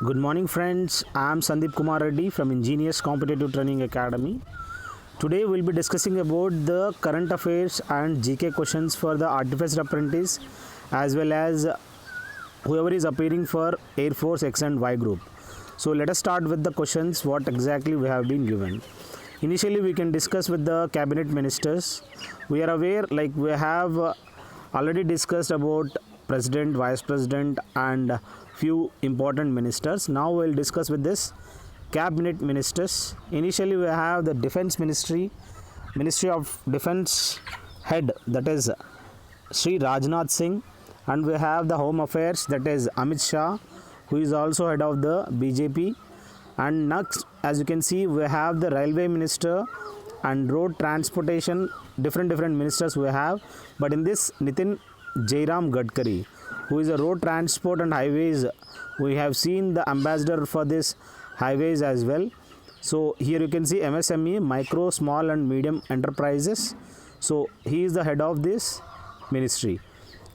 Good morning, friends. I am Sandeep Kumar Reddy from Ingenious Competitive Training Academy. Today, we'll be discussing about the current affairs and GK questions for the Artificer Apprentice as well as whoever is appearing for Air Force X and Y group. So, let us start with the questions what exactly we have been given. Initially, we can discuss with the cabinet ministers. We are aware, like we have already discussed about president, vice president, and few important ministers. Now we'll discuss with this cabinet ministers. Initially, we have the defense ministry, Ministry of Defense head, that is Sri Rajnath Singh, and we have the home affairs, that is Amit Shah, who is also head of the BJP. And next, as you can see, we have the railway minister and road transportation, different ministers we have. But in this, Nitin Jairam Gadkari, who is a road transport and highways. We have seen the ambassador for this highways as well. So here you can see MSME, micro, small and medium enterprises. So he is the head of this ministry.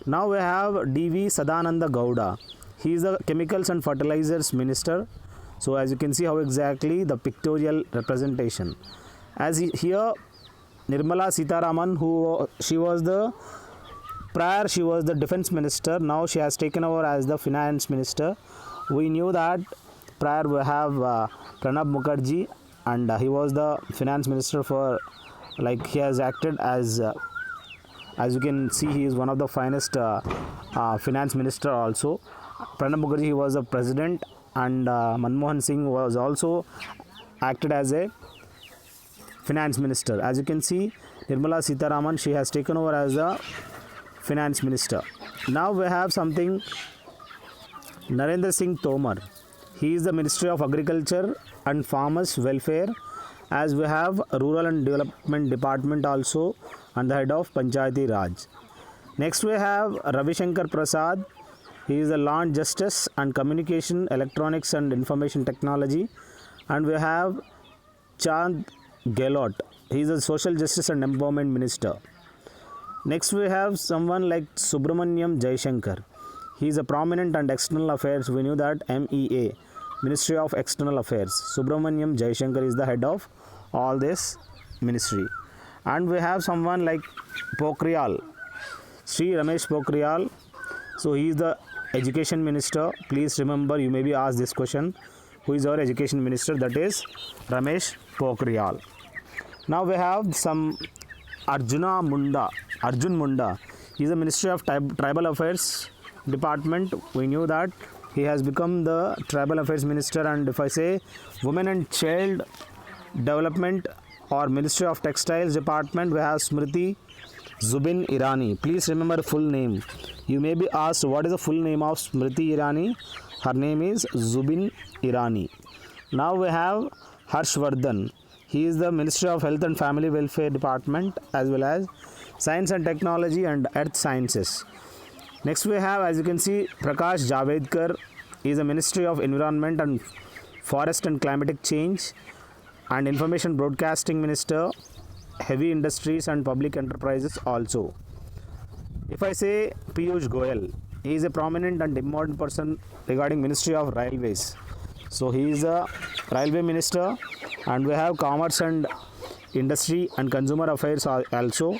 Now we have DV Sadananda Gowda. He is the chemicals and fertilizers minister. So as you can see how exactly the pictorial representation. As here Nirmala Sitharaman, she was the defense minister. Now she has taken over as the finance minister. We knew that prior we have Pranab Mukherjee, and he was the finance minister for, like, he has acted as you can see, he is one of the finest finance minister also. Pranab Mukherjee, he was the president, and Manmohan Singh was also acted as a finance minister. As you can see, Nirmala Sitharaman, she has taken over as the finance minister. Now we have something Narendra Singh Tomar. He is the Ministry of Agriculture and Farmers Welfare, as we have Rural and Development Department also, and the head of Panchayati Raj. Next we have Ravi Shankar Prasad. He is the Land Justice and Communication, Electronics and Information Technology, and we have Chand Gehlot. He is the Social Justice and Empowerment Minister. Next we have someone like Subramaniam Jaishankar. He is a prominent and external affairs. We knew that MEA, Ministry of External Affairs. Subramaniam Jaishankar is the head of all this ministry. And we have someone like Pokhriyal, Sri Ramesh Pokhriyal. So he is the education minister. Please remember, you may be asked this question, who is our education minister? That is Ramesh Pokhriyal. Now we have some Arjun Munda. He is the Ministry of Tribal Affairs Department. We knew that he has become the Tribal Affairs Minister. And if I say Women and Child Development or Ministry of Textiles Department, we have Smriti Zubin Irani. Please remember full name. You may be asked, what is the full name of Smriti Irani? Her name is Zubin Irani. Now we have Harshvardhan. He is the Ministry of Health and Family Welfare Department, as well as Science and Technology and Earth Sciences. Next we have, as you can see, Prakash Javadekar. He is the Ministry of Environment and Forest and Climatic Change and Information Broadcasting Minister, Heavy Industries and Public Enterprises also. If I say Piyush Goyal, he is a prominent and important person regarding Ministry of Railways. So he is a railway minister. And we have Commerce and Industry and Consumer Affairs also.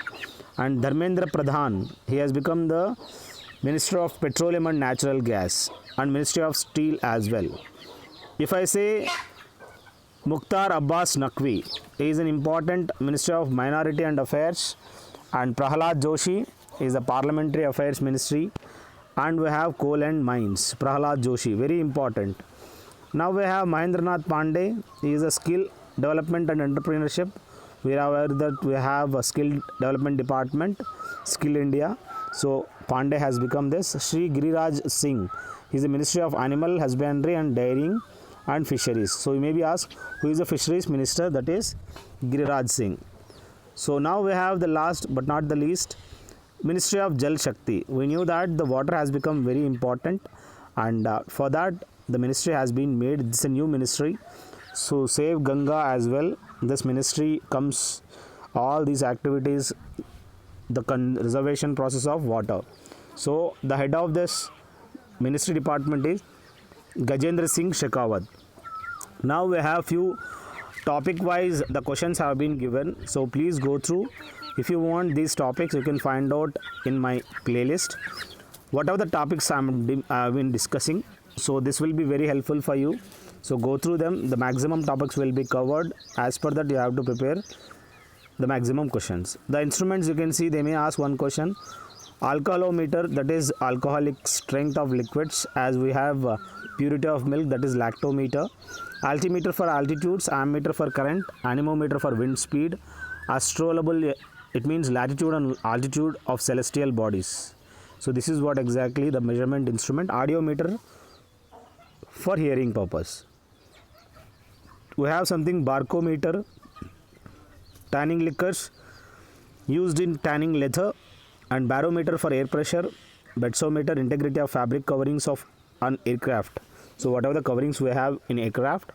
And Dharmendra Pradhan, he has become the Minister of Petroleum and Natural Gas and Ministry of Steel as well. If I say Mukhtar Abbas Naqvi, he is an important Minister of Minority and Affairs. And Prahalad Joshi is the Parliamentary Affairs Ministry. And we have Coal and Mines, Prahalad Joshi, very important. Now we have Mahendranath Pandey. He is a Skill Development and Entrepreneurship. We are aware that we have a Skill Development Department, Skill India. So Pandey has become this. Sri Giriraj Singh. He is the Ministry of Animal Husbandry and Dairying and Fisheries. So you may be asked, who is the Fisheries Minister? That is Giriraj Singh. So now we have the last but not the least, Ministry of Jal Shakti. We knew that the water has become very important, and for that the ministry has been made. This is a new ministry. So Save Ganga as well. This ministry comes all these activities, the conservation process of water. So the head of this ministry department is Gajendra Singh Shekhawat. Now we have few topic wise the questions have been given, so please go through. If you want these topics, you can find out in my playlist whatever the topics I've been discussing. So this will be very helpful for you. So go through them. The maximum topics will be covered. As per that, you have to prepare the maximum questions. The instruments, you can see they may ask one question. Alcoholometer, that is alcoholic strength of liquids, as we have purity of milk, that is lactometer. Altimeter for altitudes, ammeter for current, anemometer for wind speed. Astrolabe, it means latitude and altitude of celestial bodies. So this is what exactly the measurement instrument. Audiometer for hearing purpose. We have something barcometer, tanning liquors used in tanning leather, and barometer for air pressure, bedsometer integrity of fabric coverings of an aircraft. So whatever the coverings we have in aircraft,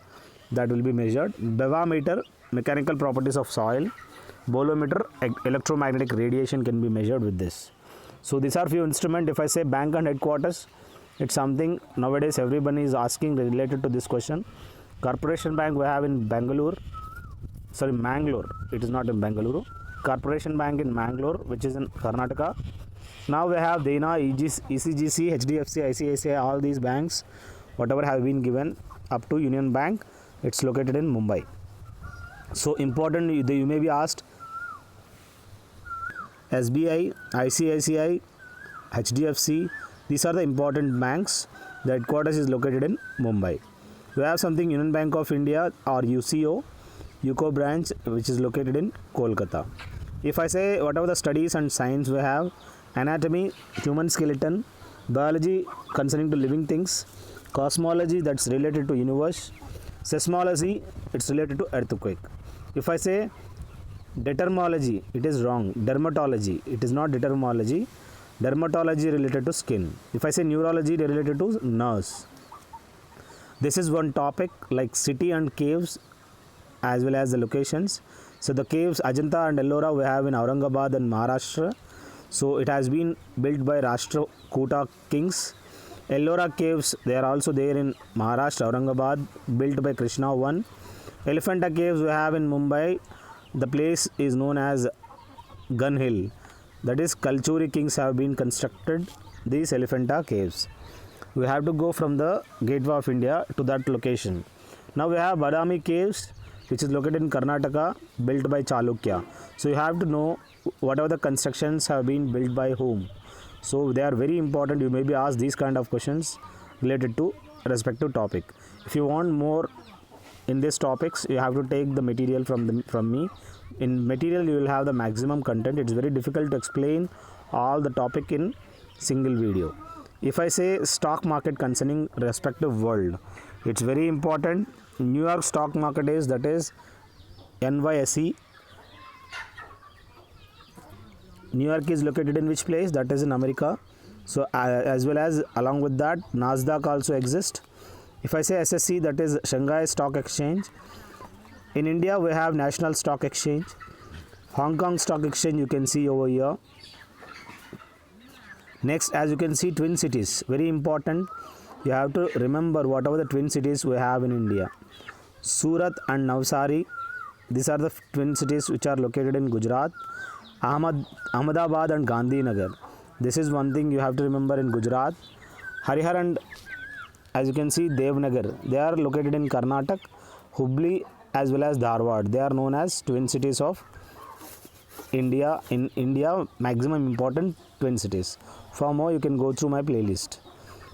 that will be measured. Bevometer, mechanical properties of soil. Bolometer, electromagnetic radiation can be measured with this. So these are few instruments. If I say bank and headquarters, it's something nowadays everybody is asking related to this question. Corporation Bank we have in Mangalore. It is not in Bengaluru. Corporation Bank in Mangalore, which is in Karnataka. Now we have Dena, ECGC, HDFC, ICICI, all these banks, whatever have been given up to Union Bank, it's located in Mumbai. So important, you may be asked, SBI, ICICI, HDFC, these are the important banks. The headquarters is located in Mumbai. We have something Union Bank of India or UCO, UCO branch, which is located in Kolkata. If I say whatever the studies and science we have, anatomy, human skeleton, biology concerning to living things, cosmology, that's related to universe, seismology, it's related to earthquake. If I say dermatology, it is wrong. Dermatology, it is not dermatology. Dermatology related to skin. If I say neurology, related to nerves. This is one topic like city and caves as well as the locations. So the caves Ajanta and Ellora we have in Aurangabad and Maharashtra. So it has been built by Rashtrakuta kings. Ellora caves, they are also there in Maharashtra, Aurangabad, built by Krishna I. Elephanta caves we have in Mumbai. The place is known as Gun Hill. That is Kalchuri kings have been constructed these Elephanta caves. We have to go from the gateway of India to that location. Now we have Badami caves, which is located in Karnataka, built by Chalukya. So you have to know whatever the constructions have been built by whom. So they are very important. You may be asked these kind of questions related to respective topic. If you want more in these topics, you have to take the material from me. In material you will have the maximum content. It's very difficult to explain all the topic in single video. If I say stock market concerning respective world, it's very important. New York stock market is, that is NYSE. New York is located in which place? That is in America. So as well as along with that, Nasdaq also exists. If I say SSC, that is Shanghai Stock Exchange. In India we have National Stock Exchange. Hong Kong Stock Exchange you can see over here. Next, as you can see, twin cities, very important. You have to remember whatever the twin cities we have in India. Surat and Navsari, these are the twin cities which are located in Gujarat. Ahmedabad and Gandhinagar, this is one thing you have to remember in Gujarat. Harihar and, as you can see, Devnagar, they are located in Karnataka. Hubli as well as Dharwad, they are known as twin cities of India. In India, maximum important twin cities. For more, you can go through my playlist.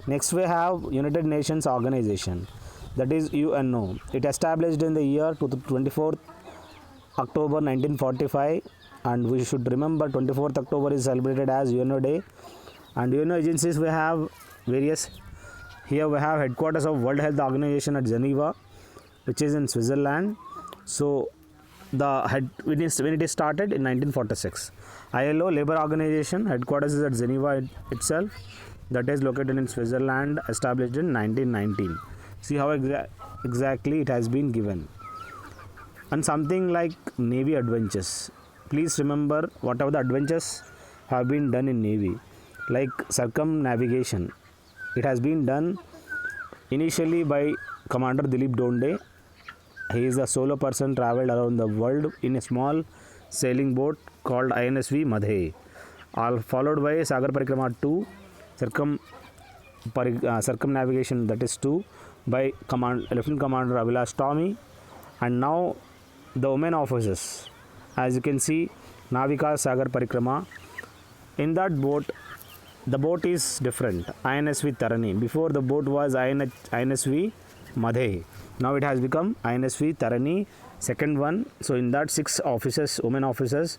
Next we have United Nations Organization, that is UNO. It established in the year 24th October 1945, and we should remember 24th October is celebrated as UNO Day. And UNO agencies we have various. Here we have headquarters of World Health Organization at Geneva, which is in Switzerland. So when it is started in 1946. ILO Labor Organization headquarters is at Geneva itself, that is located in Switzerland, established in 1919. See how exactly it has been given. And something like Navy adventures. Please remember whatever the adventures have been done in Navy, like circumnavigation. It has been done initially by Commander Dilip Donde. He is a solo person traveled around the world in a small sailing boat called INSV Madhe. All followed by Sagar Parikrama 2, circumnavigation, that is 2, by Lieutenant Commander Avilash Tommy. And now the women officers, as you can see, Navika Sagar Parikrama. In that boat, the boat is different, INSV Tarani. Before the boat was INSV Madhe. Now it has become INSV Tarani, second one. So in that 6 officers, women officers,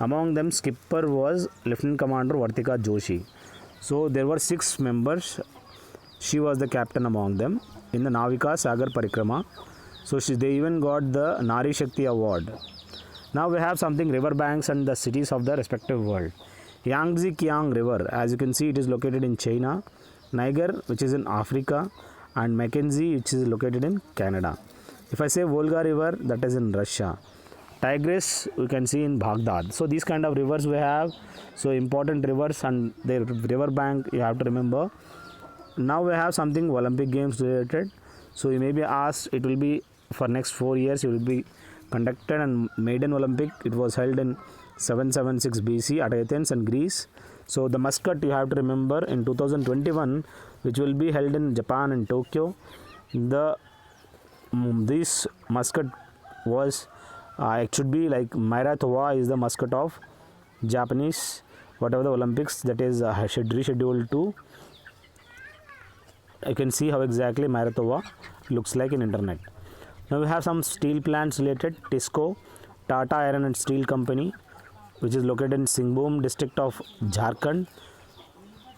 among them skipper was Lieutenant Commander Vartika Joshi. So there were 6 members. She was the captain among them in the Navika Sagar Parikrama. So they even got the Nari Shakti award. Now we have something river banks and the cities of the respective world. Yangtze Kiang River, as you can see, it is located in China. Niger, which is in Africa, and Mackenzie, which is located in Canada. If I say Volga River, that is in Russia. Tigris, we can see in Baghdad. So these kind of rivers we have. So important rivers and their river bank you have to remember. Now we have something Olympic Games related. So you may be asked, it will be for next 4 years, it will be conducted, and Maiden Olympic, it was held in 776 BC at Athens and Greece. So the Muscat you have to remember in 2021, which will be held in Japan and Tokyo. This Muscat was it should be like Myra Towa is the mascot of Japanese whatever the Olympics, that is rescheduled to. You can see how exactly Myra Towa looks like in internet. Now we have some steel plants related. TISCO, Tata Iron and Steel Company, which is located in Singhbhum district of Jharkhand.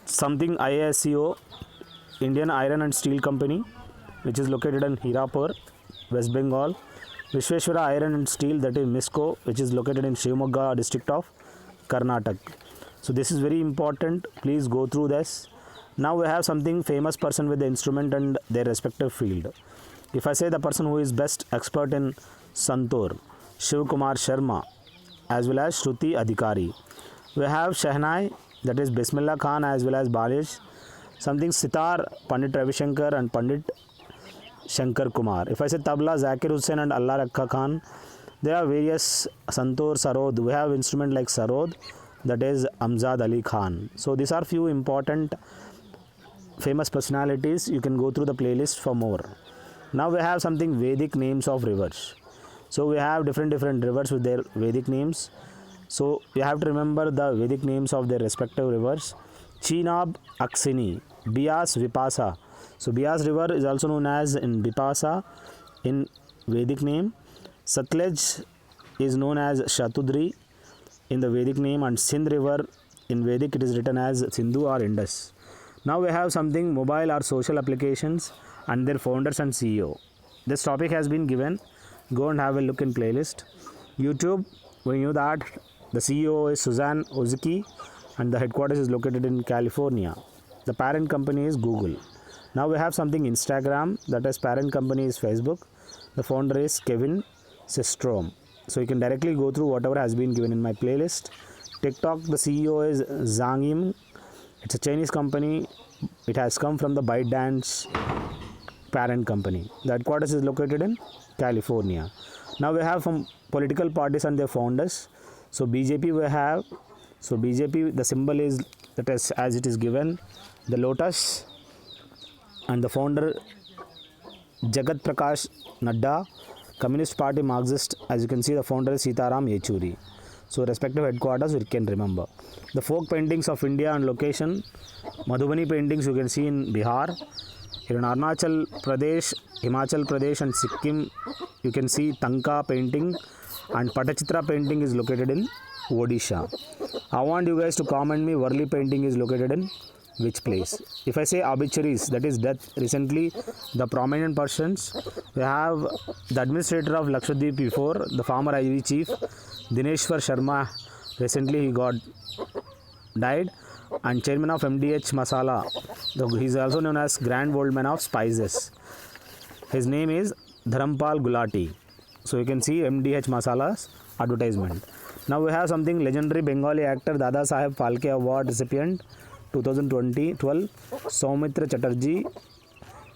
Something ISCO, Indian Iron and Steel Company, which is located in Hirapur, West Bengal. Vishweshwara Iron and Steel, that is MISCO, which is located in Shivamogga district of Karnataka. So this is very important. Please go through this. Now we have something famous person with the instrument and their respective field. If I say the person who is best expert in Santoor, Shiv Kumar Sharma, as well as Shruti Adhikari. We have Shehnai, that is Bismillah Khan, as well as Balish. Something Sitar, Pandit Ravi Shankar and Pandit Shankar Kumar. If I say tabla, Zakir Hussain and Allah Rakha Khan. There are various Santoor, Sarod. We have instrument like Sarod, that is Amzad Ali Khan. So these are few important famous personalities. You can go through the playlist for more. Now we have something Vedic names of rivers. So we have different rivers with their Vedic names. So you have to remember the Vedic names of their respective rivers. Chenab, Aksini, Bias, Vipasa. So Bias river is also known as in Vipasa in Vedic name. Satluj is known as Shatudri in the Vedic name, and Sindh river in Vedic it is written as Sindhu or Indus. Now we have something mobile or social applications and their founders and CEO. This topic has been given. Go and have a look in playlist. YouTube, we knew that the CEO is Suzanne Ozuki and the headquarters is located in California. The parent company is Google. Now we have something Instagram, that is parent company is Facebook. The founder is Kevin Systrom. So you can directly go through whatever has been given in my playlist. TikTok, the CEO is Zhang Yim. It's a Chinese company. It has come from the ByteDance parent company. The headquarters is located in California. Now we have some political parties and their founders. So BJP we have. So BJP, the symbol is, that is as it is given, the lotus, and the founder Jagat Prakash Nadda. Communist Party Marxist, as you can see, the founder is Sitaram Yechuri. So respective headquarters we can remember. The folk paintings of India and location, Madhubani paintings you can see in Bihar. Here in Arunachal Pradesh, Himachal Pradesh and Sikkim, you can see Tanka painting, and Patachitra painting is located in Odisha. I want you guys to comment me Worli painting is located in which place. If I say obituaries, that is death recently, the prominent persons, we have the administrator of Lakshadweep before, the former IV chief Dineshwar Sharma, recently he died, and chairman of MDH Masala, he is also known as Grand Old Man of Spices. His name is Dharampal Gulati. So you can see MDH Masala's advertisement. Now we have something legendary Bengali actor Dada Saheb Phalke Award recipient 2012 Soumitra Chatterjee.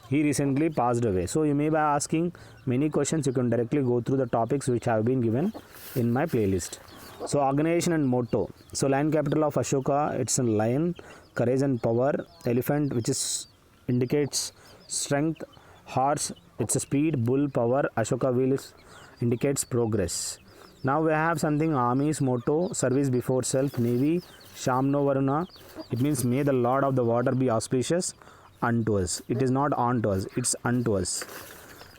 he recently passed away. So you may be asking many questions. You can directly go through the topics which have been given in my playlist. So organization and motto. So lion capital of Ashoka, it's a lion, courage and power. Elephant, which is indicates strength. Horse, it's a speed. Bull, power. Ashoka wheel is indicates progress. Now we have something army's motto, service before self. Navy, Shamno Varuna, it means may the Lord of the water be auspicious unto us. It is not unto us, it's unto us.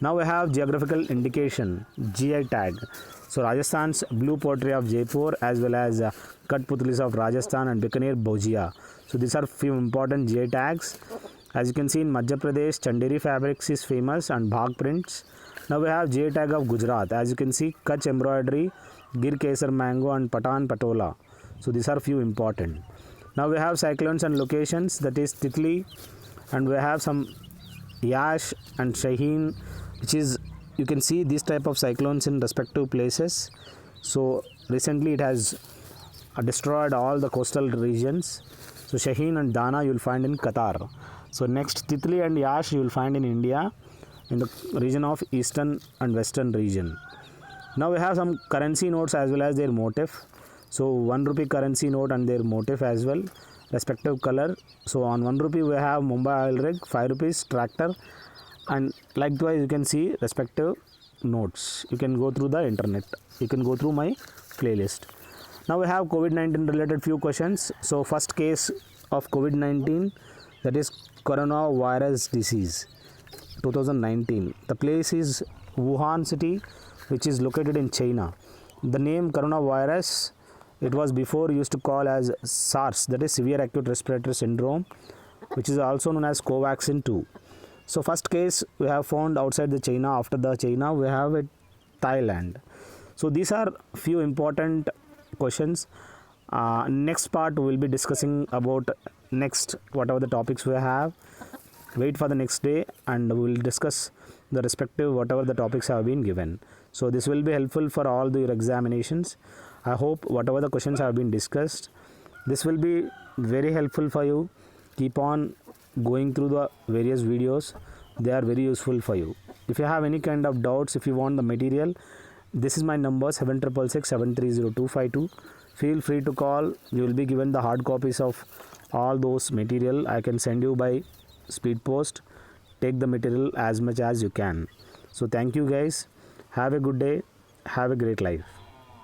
Now we have geographical indication, GI tag. So Rajasthan's blue pottery of Jaipur, as well as Katputulis of Rajasthan and Bikaner Bhojia. So these are few important GI tags. As you can see in Madhya Pradesh, Chanderi fabrics is famous and Bhag prints. Now we have GI tag of Gujarat. As you can see, Kutch embroidery, Gir Kesar mango and Patan patola. So these are few important. Now we have cyclones and locations, that is Titli, and we have some Yash and Shaheen, which is, you can see this type of cyclones in respective places. So recently it has destroyed all the coastal regions. So Shaheen and Dana you will find in Qatar. So next Titli and Yash you will find in India, in the region of eastern and western region. Now we have some currency notes as well as their motif. So 1 rupee currency note and their motif as well, respective color. So on 1 rupee we have Mumbai oil rig, 5 rupees tractor, and likewise you can see respective notes. You can go through the internet, you can go through my playlist. Now we have COVID-19 related few questions. So first case of COVID-19, that is coronavirus disease 2019. The place is Wuhan city, which is located in China. The name coronavirus, it was before used to call as SARS, that is severe acute respiratory syndrome, which is also known as Covaxin 2. So first case we have found outside the China. After the China we have it Thailand. So these are few important questions. Next part we will be discussing about next whatever the topics we have. Wait for the next day and we will discuss the respective whatever the topics have been given. So this will be helpful for all your examinations. I hope whatever the questions have been discussed, this will be very helpful for you. Keep on going through the various videos, they are very useful for you. If you have any kind of doubts, if you want the material, this is my number 7666 730252. Feel free to call. You will be given the hard copies of all those material. I can send you by speed post. Take the material as much as you can. So thank you guys. Have a good day. Have a great life.